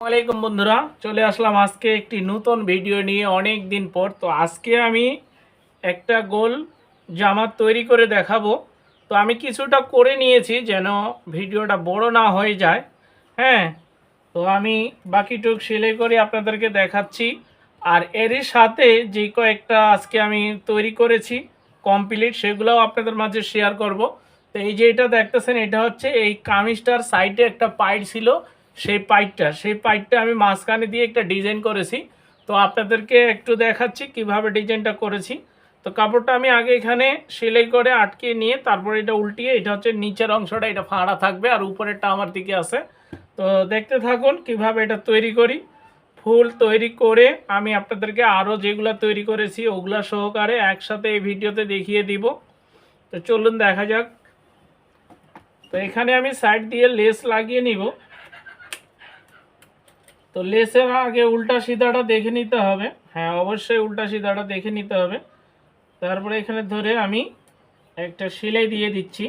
আসসালামাইকুম বন্ধুরা, চলে আসলাম আজকে একটি নতুন ভিডিও নিয়ে অনেক দিন পর। তো আজকে আমি একটা গোল জামা তৈরি করে দেখাবো। তো আমি কিছুটা করে নিয়েছি যেন ভিডিওটা বড় না হয়ে যায়। হ্যাঁ, তো আমি বাকিটুক সেলাই করে আপনাদেরকে দেখাচ্ছি। আর এরই সাথে যে কয়েকটা আজকে আমি তৈরি করেছি কমপ্লিট, সেগুলোও আপনাদের মাঝে শেয়ার করব। তো এই যে এটা দেখতেছেন, এটা হচ্ছে এই কামিজটার সাইডে একটা পাইট ছিল, সেই পাইটটা আমি মাঝখানে দিয়ে একটা ডিজাইন করেছি। তো আপনাদেরকে একটু দেখাচ্ছি কিভাবে ডিজাইনটা করেছি। তো কাপড়টা আমি আগে এখানে সেলাই করে আটকে নিয়ে তারপর এটা উল্টিয়ে, এটা হচ্ছে নিচের অংশটা, এটা ফাঁড়া থাকবে আর উপরেরটা আমার দিকে আছে। তো দেখতে থাকুন কিভাবে এটা তৈরি করি। ফুল তৈরি করে আমি আপনাদেরকে আরও যেগুলো তৈরি করেছি ওগুলা সহকারে একসাথে এই ভিডিওতে দেখিয়ে দিব। তো চলুন দেখা যাক। তো এখানে আমি সাইড দিয়ে লেস লাগিয়ে নিব। তো লেসের আগে উল্টা সিধাটা দেখে নিতে হবে। হ্যাঁ, অবশ্যই উল্টা সিধাটা দেখে নিতে হবে। তারপরে এখানে ধরে আমি একটা সেলাই দিয়ে দিচ্ছি।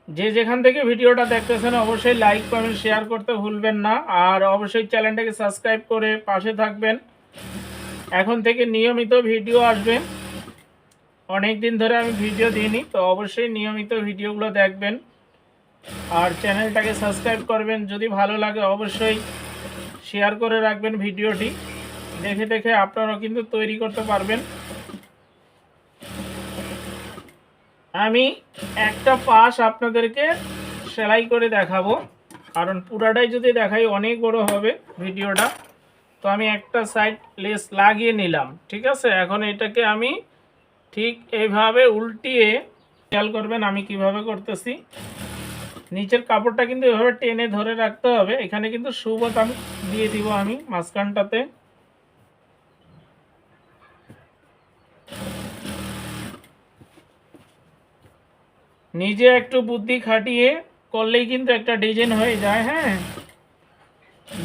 যে যেখান থেকে ভিডিওটা দেখতেছেন অবশ্যই লাইক কমেন্ট শেয়ার করতে ভুলবেন না, আর অবশ্যই চ্যানেলটাকে সাবস্ক্রাইব করে পাশে থাকবেন। এখন থেকে নিয়মিত ভিডিও আসবে। অনেক দিন ধরে আমি ভিডিও দিইনি, তো অবশ্যই নিয়মিত ভিডিওগুলো দেখবেন আর চ্যানেলটাকে সাবস্ক্রাইব করবেন। যদি ভালো লাগে অবশ্যই শেয়ার করে রাখবেন ভিডিওটি। দেখে দেখে আপনারাও কিন্তু তৈরি করতে পারবেন। আমি একটা পাশ আপনাদেরকে সেলাই করে দেখাবো, কারণ পুরাটাই যদি দেখাই অনেক বড় হবে ভিডিওটা। তো আমি একটা সাইড লেস লাগিয়ে নিলাম, ঠিক আছে। এখন এটাকে আমি ঠিক এইভাবে উল্টিয়ে, খেয়াল করবেন আমি কিভাবে করতেছি। নিচের কাপড়টা কিন্তু এভাবে টেনে ধরে রাখতে হবে। এখানে কিন্তু সুবোতাম দিয়ে দিব আমি মাঝখানটাতে। নিজে একটু বুদ্ধি খাটিয়ে করলেই কিন্তু একটা ডিজাইন হয়ে যায়। হ্যাঁ,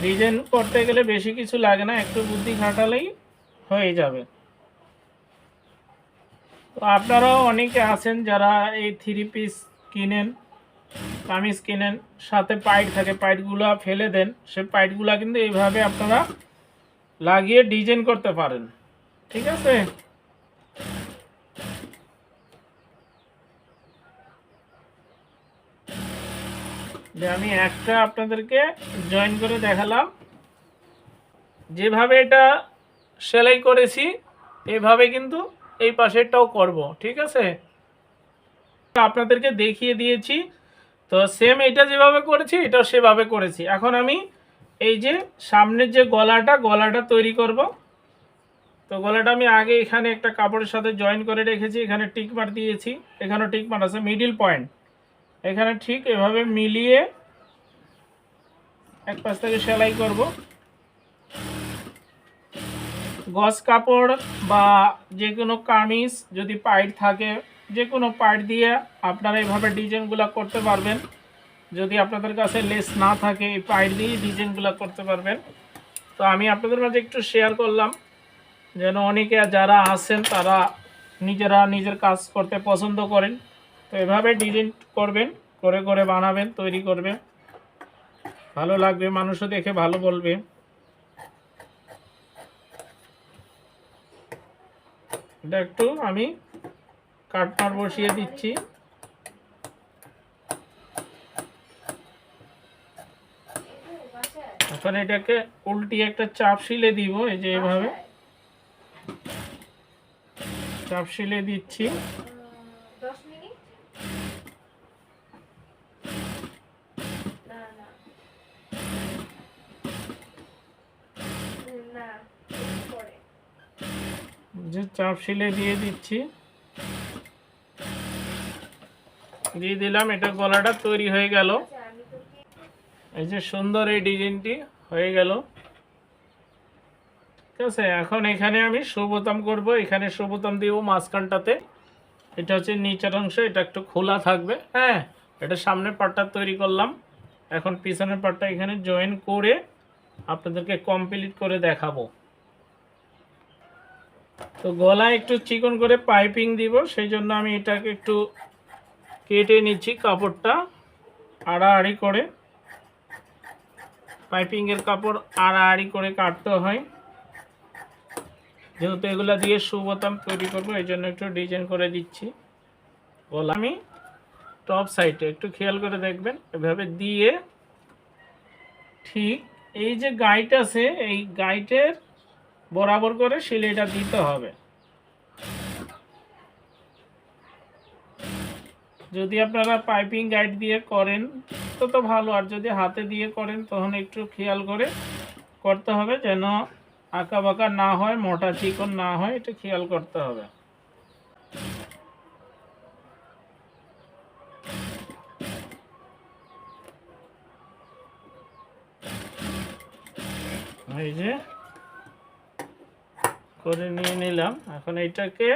ডিজাইন করতে গেলে বেশি কিছু লাগে না, একটু বুদ্ধি খাটালেই হয়ে যাবে। তো আপনারাও অনেকে আছেন যারা এই থ্রি পিস কিনেন, কামিজ কিনেন, সাথে পাইট থাকে, পাইটগুলো ফেলে দেন। সে পাইটগুলো কিন্তু এইভাবে আপনারা লাগিয়ে ডিজাইন করতে পারেন, ঠিক আছে। যে আমি একটা আপনাদেরকে জয়েন করে দেখালাম, যেভাবে এটা সেলাই করেছি এভাবে কিন্তু এই পাশেরটাও করব, ঠিক আছে। আপনাদেরকে দেখিয়ে দিয়েছি। তো সেম এটা যেভাবে করেছি এটাও সেভাবে করেছি। এখন আমি এই যে সামনের যে গলাটা তৈরি করব। তো গলাটা আমি আগে এখানে একটা কাপড়ের সাথে জয়েন করে রেখেছি, এখানে টিক মার দিয়েছি, এখানেও টিক মার আছে, মিডিল পয়েন্ট এখানে ঠিক এভাবে মিলিয়ে এক পাশ থেকে সেলাই করব। গজ কাপড় বা যে কোনো কামিজ যদি পাইট থাকে, যে কোনো পাইট দিয়ে আপনারা এইভাবে ডিজাইনগুলো করতে পারবেন। যদি আপনাদের কাছে লেস না থাকে এই পাইট দিয়ে ডিজাইনগুলো করতে পারবেন। তো আমি আপনাদের মাঝে একটু শেয়ার করলাম যেন অনেকে যারা আছেন তারা নিজেরা নিজের কাজ করতে পছন্দ করেন। তো এভাবে ডিজাইন করবেন, করে করে বানাবেন, তৈরি করবেন, ভালো লাগবে, মানুষও দেখে ভালো বলবে। এটা একটু আমি কাটমার বসিয়ে দিচ্ছি। এখন এটাকে উল্টিয়ে একটা চাপ শিলে দিব, এই যে এভাবে চাপ শিলে দিচ্ছি। যে চাপ শিলে দিয়ে দিচ্ছি, দিয়ে দিলাম। এটা গলাটা তৈরি হয়ে গেল। এই যে সুন্দর এই ডিজাইনটি হয়ে গেল, ঠিক আছে। এখন এখানে আমি সুবোতাম করব, এখানে সুবোতাম দিব মাঝখানটাতে। এটা হচ্ছে নিচের অংশ, এটা একটু খোলা থাকবে। হ্যাঁ, এটা সামনের পার্টটা তৈরি করলাম। এখন পিছনের পার্টটা এখানে জয়েন করে আপনাদেরকে কমপ্লিট করে দেখাবো। তো গলায় একটু চিকন করে পাইপিং দিব, সেই জন্য আমি এটাকে একটু কেটে নিচ্ছি কাপড়টা আড়াআড়ি করে। পাইপিংয়ের কাপড় আড়াআড়ি করে কাটতে হয়, যেহেতু এগুলা দিয়ে শু বোতাম তৈরি করবো এই জন্য একটু ডিজাইন করে দিচ্ছি। বল আমি টপ সাইডে একটু খেয়াল করে দেখবেন, এভাবে দিয়ে ঠিক এই যে গাইড আছে এই গাইডের বরাবর করে সেলাইটা দিতে হবে। যদি আপনারা পাইপিং গাইড দিয়ে করেন তো ভালো, আর যদি হাতে দিয়ে করেন তখন একটু খেয়াল করে করতে হবে যেন আঁকা বাঁকা না হয়, মোটা চিকন না হয়, এটা খেয়াল করতে হবে। এই যে করে নিয়ে নিলাম, এখন এটাকে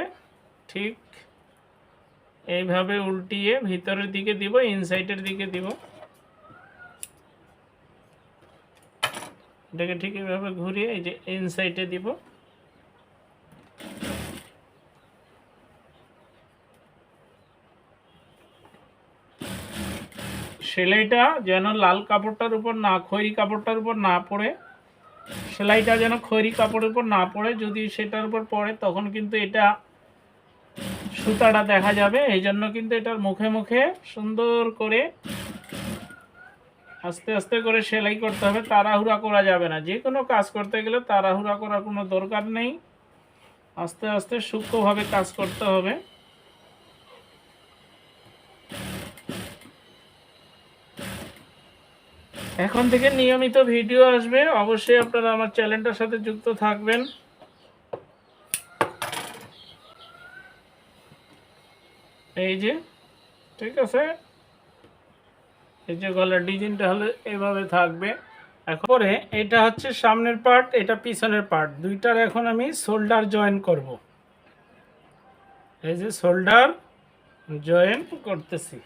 ঠিক এইভাবে উল্টিয়ে ভিতরের দিকে দিব, ইনসাইডের দিকে দিব। এটাকে ঠিক এইভাবে ঘুরিয়ে এই যে ইনসাইডে দিব। সেলাইটা যেন লাল কাপড়টার উপর না, খয়েরি কাপড়টার উপর না পড়ে, সেলাইটা যেন খয়েরি কাপড়ের উপর না পড়ে। যদি সেটার উপর পড়ে তখন কিন্তু এটা সুতাটা দেখা যাবে। এই জন্য কিন্তু এটার মুখে মুখে সুন্দর করে আস্তে আস্তে করে সেলাই করতে হবে, তাড়াহুড়া করা যাবে না। যে কোনো কাজ করতে গেলে তাড়াহুড়া করার কোনো দরকার নেই, আস্তে আস্তে সূক্ষ্মভাবে কাজ করতে হবে। এখন থেকে নিয়মিত ভিডিও আসবে, অবশ্যই আপনারা আমার চ্যানেলটার সাথে যুক্ত থাকবেন। এই যে ঠিক আছে, এই যে গলার ডিজাইনটা হলে এভাবে থাকবে। এখন পরে এটা হচ্ছে সামনের পার্ট, এটা পিছনের পার্ট, দুইটার এখন আমি শোল্ডার জয়েন করব। এই যে শোল্ডার জয়েন করতেছি।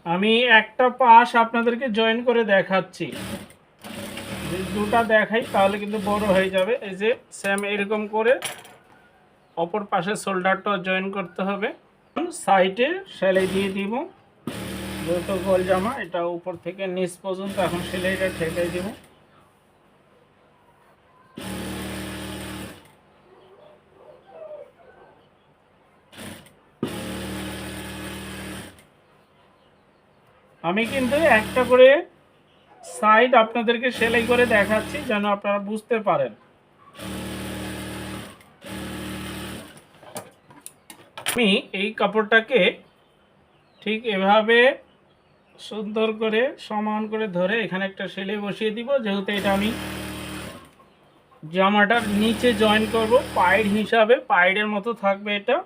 আমি একটা পাশ আপনাদেরকে জয়েন করে দেখাচ্ছি, দুটা দেখাই তাহলে কিন্তু বড় হয়ে যাবে। এই যে সেম এরকম করে অপর পাশে শোল্ডারটা জয়েন করতে হবে। সাইডে সেলাই দিয়ে দিব, যেহেতু গোল জামা এটা উপর থেকে নিচ পর্যন্ত এখন সেলাইটা ঠেকাই দিব। আমি কিন্তু একটা করে সাইড আপনাদেরকে সেলাই করে দেখাচ্ছি যেন আপনারা বুঝতে পারেন। আমি এই কাপড়টাকে ঠিক এভাবে সুন্দর করে সমান করে ধরে এখানে একটা সেলাই বসিয়ে দিব, যেহেতু এটা আমি জামাটার নিচে জয়েন করব পায়ের হিসাবে, পায়ের মতো থাকবে এটা।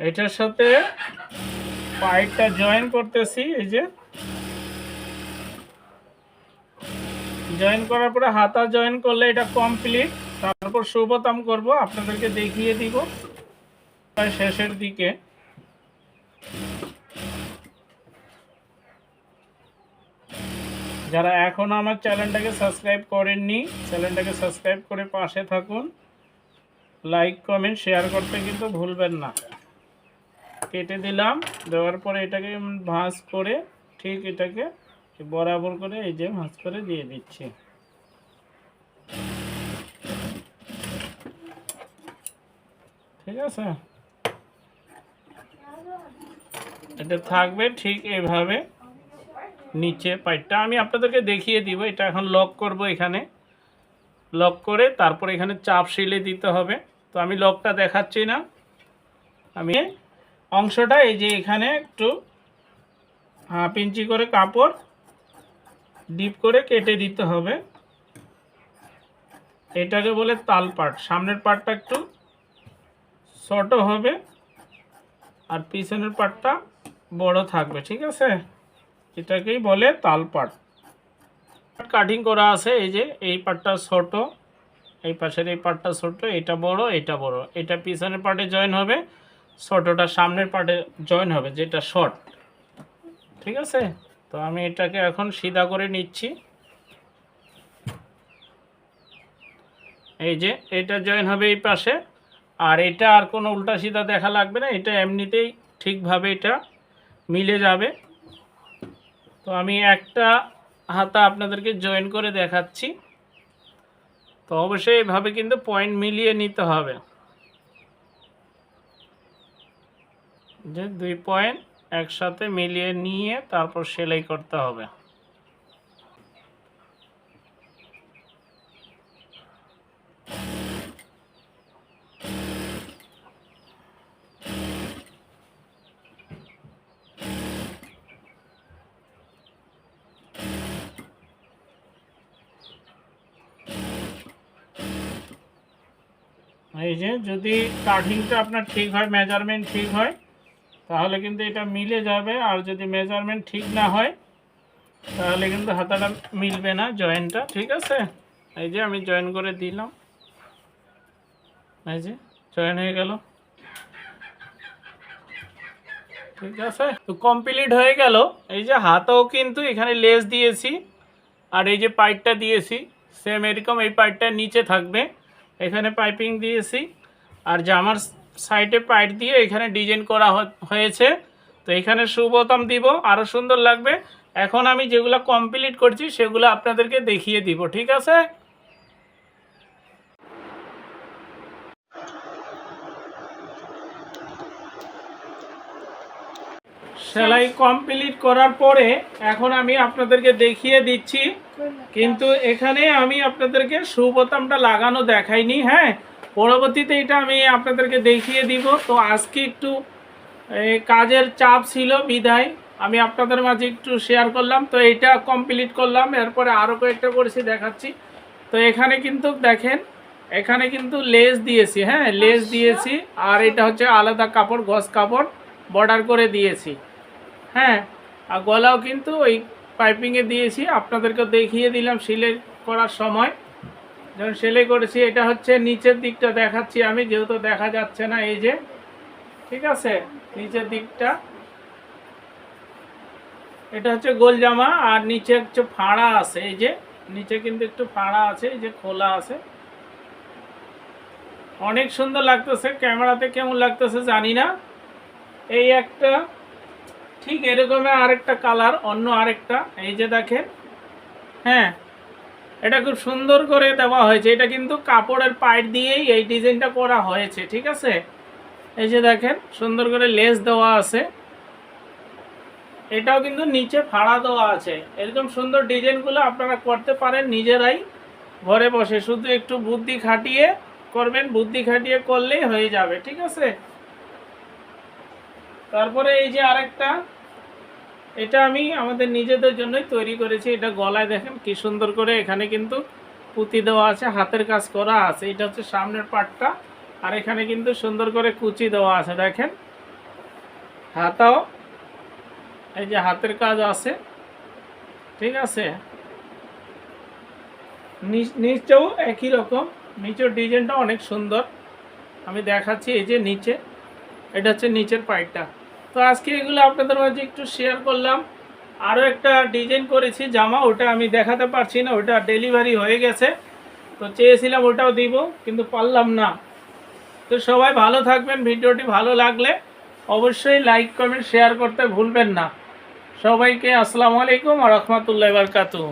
এটার সাথে পাইপটা জয়েন করতেছি। এই যে জয়েন করার পরে হাতা জয়েন করলে এটা কমপ্লিট। তারপর সুবোতাম করব, আপনাদেরকে দেখিয়ে দিব শেষের দিকে। যারা এখনো আমার চ্যানেলটাকে সাবস্ক্রাইব করেননি, চ্যানেলটাকে সাবস্ক্রাইব করে পাশে থাকুন, লাইক কমেন্ট শেয়ার করতে কিন্তু ভুলবেন না। কেটে দিলাম, দেওয়ার পরে এটাকে ভাঁজ করে ঠিক এটাকে বরাবর করে এই যে ভাঁজ করে দিয়ে দিচ্ছি। ঠিক আছে, এটা থাকবে ঠিক এইভাবে। নিচে পাইপটা আমি আপনাদেরকে দেখিয়ে দিব, এটা এখন লক করব। এখানে লক করে তারপর এখানে চাপ সেলাই দিতে হবে। তো আমি লকটা দেখাচ্ছি না, আমি অংশটা এই যে এখানে একটু হাফ ইঞ্চি করে কাপড় ডিপ করে কেটে দিতে হবে। এটাকে বলে তাল পাট। সামনের পাটটা একটু ছোট হবে আর পিছনের পাটটা বড় থাকবে। ঠিক আছে, এটাকেই বলে তাল পাট। কাটিং করা আছে, এই যে এই পাটটা ছোট, এই পাশের এই পাটটা ছোট, এটা বড়, এটা বড়, এটা পিছনের পাটে জয়েন হবে। ছোটোটা সামনের পার্টে জয়েন হবে, যেটা শর্ট। ঠিক আছে, তো আমি এটাকে এখন সিধা করে নিচ্ছি। এই যে এটা জয়েন হবে এই পাশে, আর এটা আর কোনো উল্টা সিধা দেখা লাগবে না, এটা এমনিতেই ঠিকভাবে এটা মিলে যাবে। তো আমি একটা হাতা আপনাদেরকে জয়েন করে দেখাচ্ছি। তো অবশ্যই এভাবে কিন্তু পয়েন্ট মিলিয়ে নিতে হবে, যে 2 পয়েন্ট একসাথে মিলিয়ে নিয়ে তারপর সেলাই করতে হবে। এই যে যদি কাটিংটা আপনার ঠিক হয়, মেজারমেন্ট ঠিক হয়, তাহলে কিন্তু এটা মিলে যাবে। আর যদি মেজারমেন্ট ঠিক না হয় তাহলে কিন্তু হাতাটা মিলবে না, জয়েন্টটা। ঠিক আছে, এই যে আমি জয়েন করে দিলাম, এই যে জয়েন হয়ে গেল। ঠিক আছে, তো কমপ্লিট হয়ে গেল। এই যে হাতাও কিন্তু এখানে লেস দিয়েছি, আর এই যে পাইপটা দিয়েছি সেম এরকম, এই পাইপটা নিচে থাকবে, এখানে পাইপিং দিয়েছি। আর জামার সাইডে পাইপ দিয়ে এখানে ডিজাইন করা হয়েছে। তো এখানে সুবোতাম দিব, আরও সুন্দর লাগবে। এখন আমি যেগুলো কমপ্লিট করছি সেগুলো আপনাদেরকে দেখিয়ে দিব। ঠিক আছে, সেলাই কমপ্লিট করার পরে এখন আমি আপনাদেরকে দেখিয়ে দিচ্ছি, কিন্তু এখানে আমি আপনাদেরকে সুবোতামটা লাগানো দেখাইনি। হ্যাঁ, পরবর্তীতে এটা আমি আপনাদেরকে দেখিয়ে দিব। তো আজকে একটু কাজের চাপ ছিল বিদায় আমি আপনাদের মাঝে একটু শেয়ার করলাম। তো এটা কমপ্লিট করলাম, এরপরে আরও কয়েকটা করেছি দেখাচ্ছি। তো এখানে কিন্তু দেখেন, এখানে কিন্তু লেস দিয়েছি। হ্যাঁ, লেস দিয়েছি, আর এটা হচ্ছে আলাদা কাপড়, গজ কাপড় বর্ডার করে দিয়েছি। হ্যাঁ, আর গলাও কিন্তু ওই পাইপিংয়ে দিয়েছি, আপনাদেরকে দেখিয়ে দিলাম সেলাই করার সময় যখন সেলাই করেছি। এটা হচ্ছে নিচের দিকটা দেখাচ্ছি আমি, যেহেতু দেখা যাচ্ছে না। এই যে, ঠিক আছে, নিচের দিকটা এটা হচ্ছে গোল জামা, আর নিচে হচ্ছে ফাড়া আছে। এই যে নিচে কিন্তু একটু ফাড়া আছে, এই যে খোলা আছে। অনেক সুন্দর লাগতেছে, ক্যামেরাতে কেমন লাগতেছে জানি না। এই একটা ঠিক এরকমের আরেকটা কালার, অন্য আরেকটা, এই যে দেখেন। হ্যাঁ, এটা খুব সুন্দর করে দেওয়া হয়েছে, এটা কিন্তু কাপড়ের পাইপ দিয়েই এই ডিজাইনটা করা হয়েছে। ঠিক আছে, এই যে দেখেন সুন্দর করে লেস দেওয়া আছে, এটাও কিন্তু নিচে ফাড়া দেওয়া আছে। এরকম সুন্দর ডিজাইনগুলো আপনারা করতে পারেন নিজেরাই ঘরে বসে, শুধু একটু বুদ্ধি খাটিয়ে করবেন, বুদ্ধি খাটিয়ে করলেই হয়ে যাবে। ঠিক আছে, তারপরে এই যে আরেকটা, এটা আমি আমাদের নিজেদের জন্যই তৈরি করেছি। এটা গলায় দেখেন কি সুন্দর করে এখানে কিন্তু পুঁতি দেওয়া আছে, হাতের কাজ করা আছে। এটা হচ্ছে সামনের পাটটা, আর এখানে কিন্তু সুন্দর করে কুচি দেওয়া আছে। দেখেন হাতাও, এই যে হাতের কাজ আছে। ঠিক আছে, নিচেও একই রকম, নিচের ডিজাইনটা অনেক সুন্দর আমি দেখাচ্ছি। এই যে নিচে, এটা হচ্ছে নিচের পাইপটা। তো আজকে এগুলো আপনাদের মাঝে একটু শেয়ার করলাম। আরও একটা ডিজাইন করেছি জামা, ওটা আমি দেখাতে পারছি না, ওটা ডেলিভারি হয়ে গেছে। তো চেয়েছিলাম ওটাও দিব, কিন্তু পারলাম না। তো সবাই ভালো থাকবেন, ভিডিওটি ভালো লাগলে অবশ্যই লাইক কমেন্ট শেয়ার করতে ভুলবেন না। সবাইকে আসসালামু আলাইকুম ওয়া রাহমাতুল্লাহি ওয়া বারাকাতুহু।